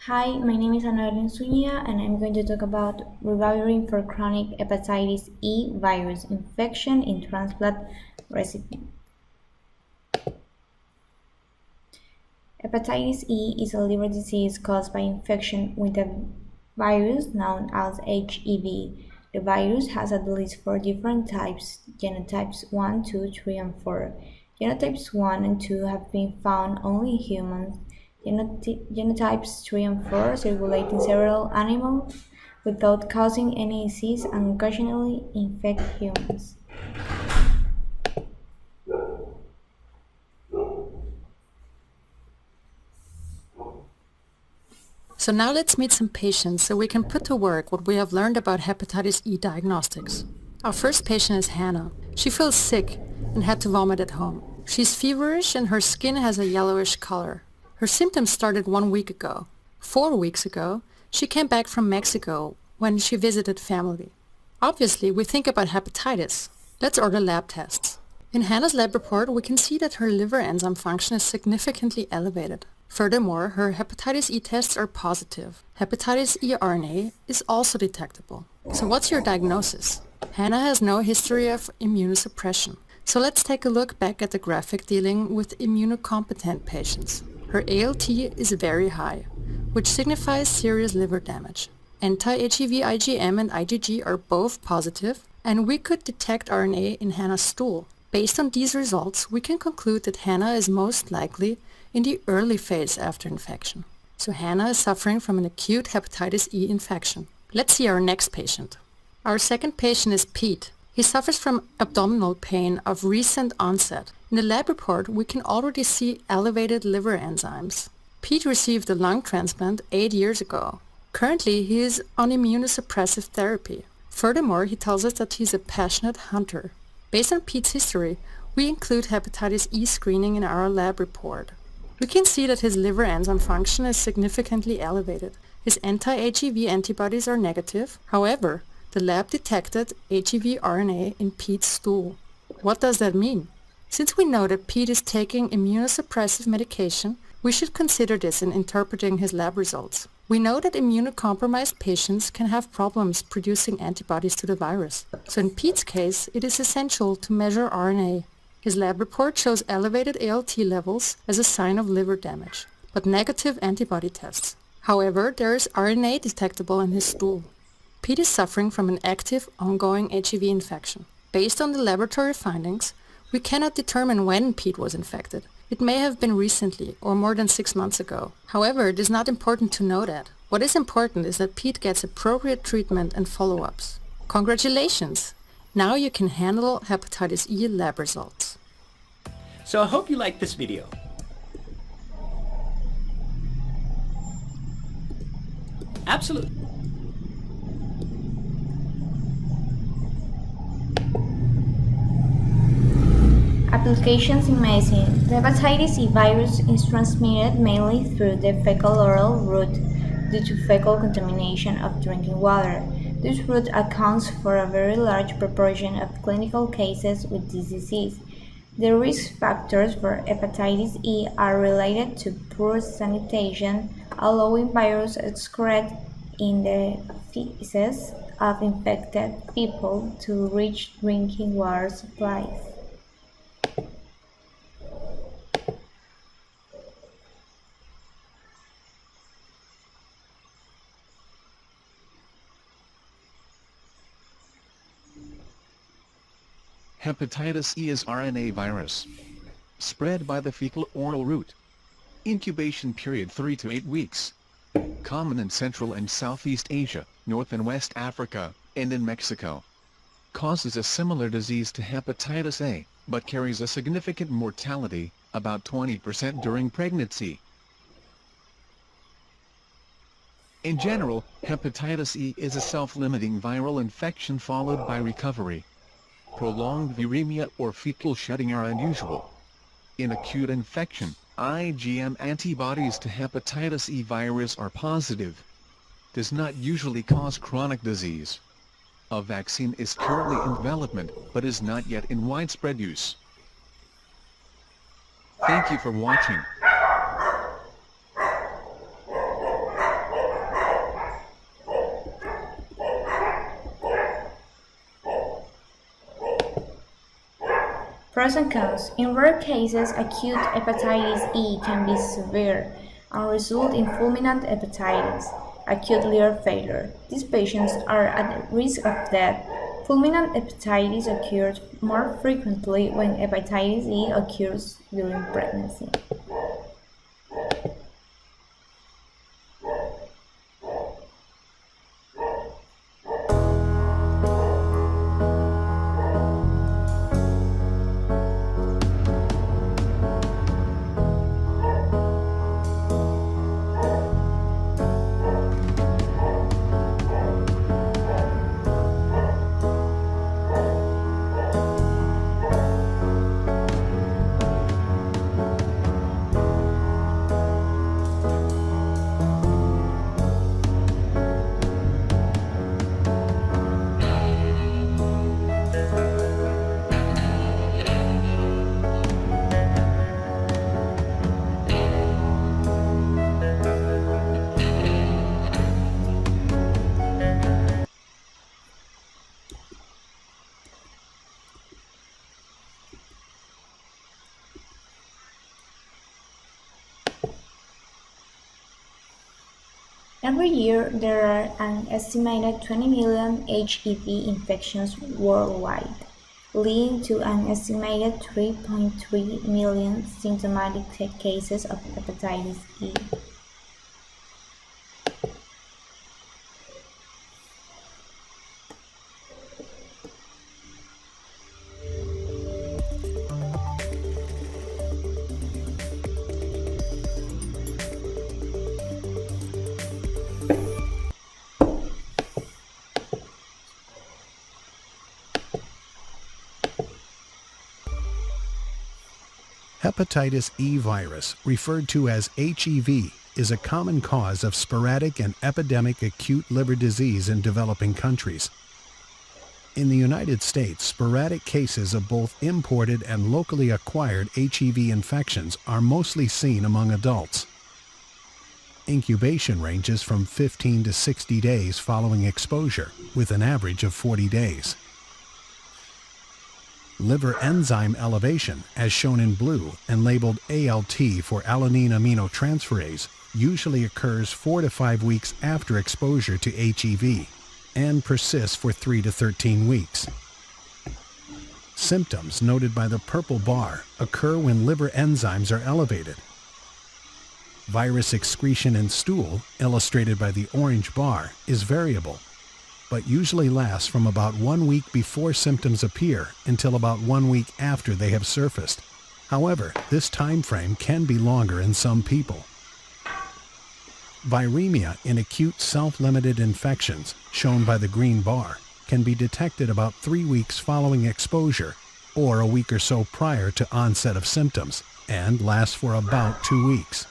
Hi, my name is Ana Sunya and I'm going to talk about Ribavirin for chronic hepatitis E virus infection in transplant recipients. Hepatitis E is a liver disease caused by infection with a virus known as HEV. The virus has at least four different types, genotypes 1, 2, 3, and 4. Genotypes 1 and 2 have been found only in humans. Genotypes 3 and 4 circulate in several animals without causing any disease and occasionally infect humans. So now let's meet some patients so we can put to work what we have learned about hepatitis E diagnostics. Our first patient is Hannah. She feels sick and had to vomit at home. She's feverish and her skin has a yellowish color. Her symptoms started 1 week ago. 4 weeks ago, she came back from Mexico when she visited family. Obviously, we think about hepatitis. Let's order lab tests. In Hannah's lab report, we can see that her liver enzyme function is significantly elevated. Furthermore, her hepatitis E tests are positive. Hepatitis E RNA is also detectable. So what's your diagnosis? Hannah has no history of immunosuppression. So let's take a look back at the graphic dealing with immunocompetent patients. Her ALT is very high, which signifies serious liver damage. Anti-HEV IgM and IgG are both positive, and we could detect RNA in Hannah's stool. Based on these results, we can conclude that Hannah is most likely in the early phase after infection. So Hannah is suffering from an acute hepatitis E infection. Let's see our next patient. Our second patient is Pete. He suffers from abdominal pain of recent onset. In the lab report, we can already see elevated liver enzymes. Pete received a lung transplant 8 years ago. Currently, he is on immunosuppressive therapy. Furthermore, he tells us that he's a passionate hunter. Based on Pete's history, we include hepatitis E screening in our lab report. We can see that his liver enzyme function is significantly elevated. His anti-HEV antibodies are negative. However, the lab detected HEV RNA in Pete's stool. What does that mean? Since we know that Pete is taking immunosuppressive medication, we should consider this in interpreting his lab results. We know that immunocompromised patients can have problems producing antibodies to the virus. So in Pete's case, it is essential to measure RNA. His lab report shows elevated ALT levels as a sign of liver damage, but negative antibody tests. However, there is RNA detectable in his stool. Pete is suffering from an active, ongoing HEV infection. Based on the laboratory findings, we cannot determine when Pete was infected. It may have been recently or more than 6 months ago. However, it is not important to know that. What is important is that Pete gets appropriate treatment and follow-ups. Congratulations! Now you can handle hepatitis E lab results. So I hope you liked this video. Absolutely. Applications in medicine. The hepatitis E virus is transmitted mainly through the fecal-oral route due to fecal contamination of drinking water. This route accounts for a very large proportion of clinical cases with this disease. The risk factors for hepatitis E are related to poor sanitation, allowing virus excrete in the feces of infected people to reach drinking water supplies. Hepatitis E is RNA virus. Spread by the fecal-oral route. Incubation period 3 to 8 weeks. Common in Central and Southeast Asia, North and West Africa, and in Mexico. Causes a similar disease to hepatitis A, but carries a significant mortality, about 20% during pregnancy. In general, hepatitis E is a self-limiting viral infection followed by recovery. Prolonged viremia or fecal shedding are unusual. In acute infection, IgM antibodies to hepatitis E virus are positive. Does not usually cause chronic disease. A vaccine is currently in development, but is not yet in widespread use. Thank you for watching. Pros and cons. In rare cases, acute hepatitis E can be severe and result in fulminant hepatitis, acute liver failure. These patients are at risk of death. Fulminant hepatitis occurs more frequently when hepatitis E occurs during pregnancy. Every year, there are an estimated 20 million HIV infections worldwide, leading to an estimated 3.3 million symptomatic cases of hepatitis E. Hepatitis E virus, referred to as HEV, is a common cause of sporadic and epidemic acute liver disease in developing countries. In the United States, sporadic cases of both imported and locally acquired HEV infections are mostly seen among adults. Incubation ranges from 15 to 60 days following exposure, with an average of 40 days. Liver enzyme elevation, as shown in blue and labeled ALT for alanine aminotransferase, usually occurs 4 to 5 weeks after exposure to HEV and persists for 3 to 13 weeks. Symptoms noted by the purple bar occur when liver enzymes are elevated. Virus excretion in stool, illustrated by the orange bar, is variable, but usually lasts from about 1 week before symptoms appear until about 1 week after they have surfaced. However, this time frame can be longer in some people. Viremia in acute self-limited infections, shown by the green bar, can be detected about 3 weeks following exposure or a week or so prior to onset of symptoms and lasts for about 2 weeks.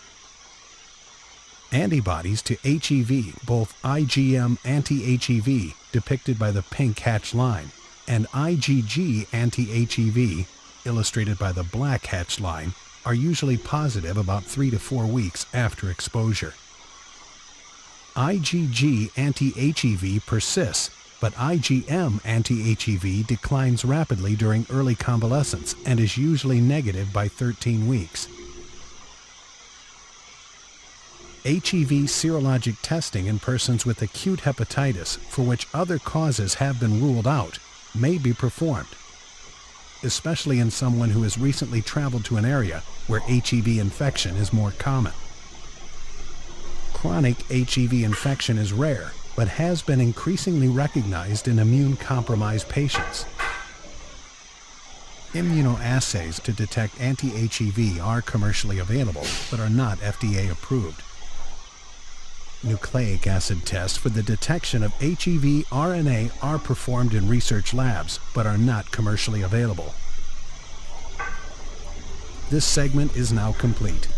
Antibodies to HEV, both IgM anti-HEV, depicted by the pink hatch line, and IgG anti-HEV, illustrated by the black hatch line, are usually positive about 3 to 4 weeks after exposure. IgG anti-HEV persists, but IgM anti-HEV declines rapidly during early convalescence and is usually negative by 13 weeks. HEV serologic testing in persons with acute hepatitis, for which other causes have been ruled out, may be performed, especially in someone who has recently traveled to an area where HEV infection is more common. Chronic HEV infection is rare, but has been increasingly recognized in immune-compromised patients. Immunoassays to detect anti-HEV are commercially available, but are not FDA approved. Nucleic acid tests for the detection of HEV RNA are performed in research labs, but are not commercially available. This segment is now complete.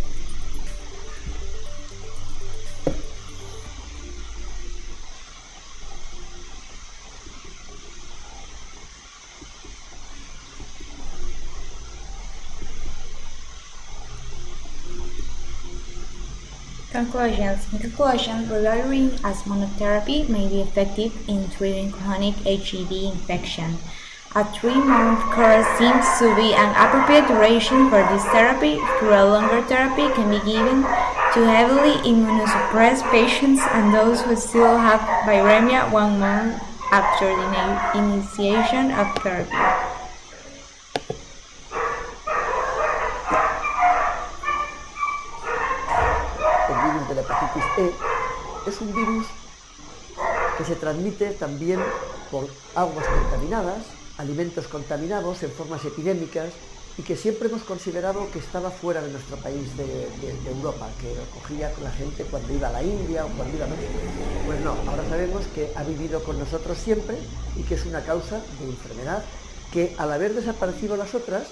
Conclusions. In conclusion, Ribavirin as monotherapy may be effective in treating chronic HEV infection A 3-month course seems to be an appropriate duration for this therapy, though a longer therapy can be given to heavily immunosuppressed patients and those who still have viremia 1 month after the initiation of therapy. El virus de la hepatitis E es un virus que se transmite también por aguas contaminadas, alimentos contaminados en formas epidémicas y que siempre hemos considerado que estaba fuera de nuestro país de Europa, que lo cogía la gente cuando iba a la India o cuando iba a México. Pues no, ahora sabemos que ha vivido con nosotros siempre y que es una causa de enfermedad que al haber desaparecido las otras,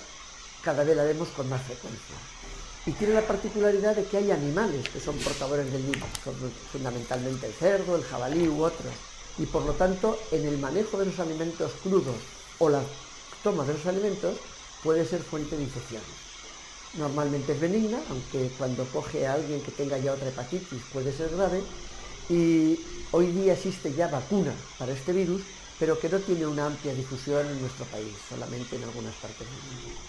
cada vez la vemos con más frecuencia. Y tiene la particularidad de que hay animales que son portadores del virus, son fundamentalmente el cerdo, el jabalí u otros. Y por lo tanto, en el manejo de los alimentos crudos o la toma de los alimentos puede ser fuente de infección. Normalmente es benigna, aunque cuando coge a alguien que tenga ya otra hepatitis puede ser grave. Y hoy día existe ya vacuna para este virus, pero que no tiene una amplia difusión en nuestro país, solamente en algunas partes del mundo.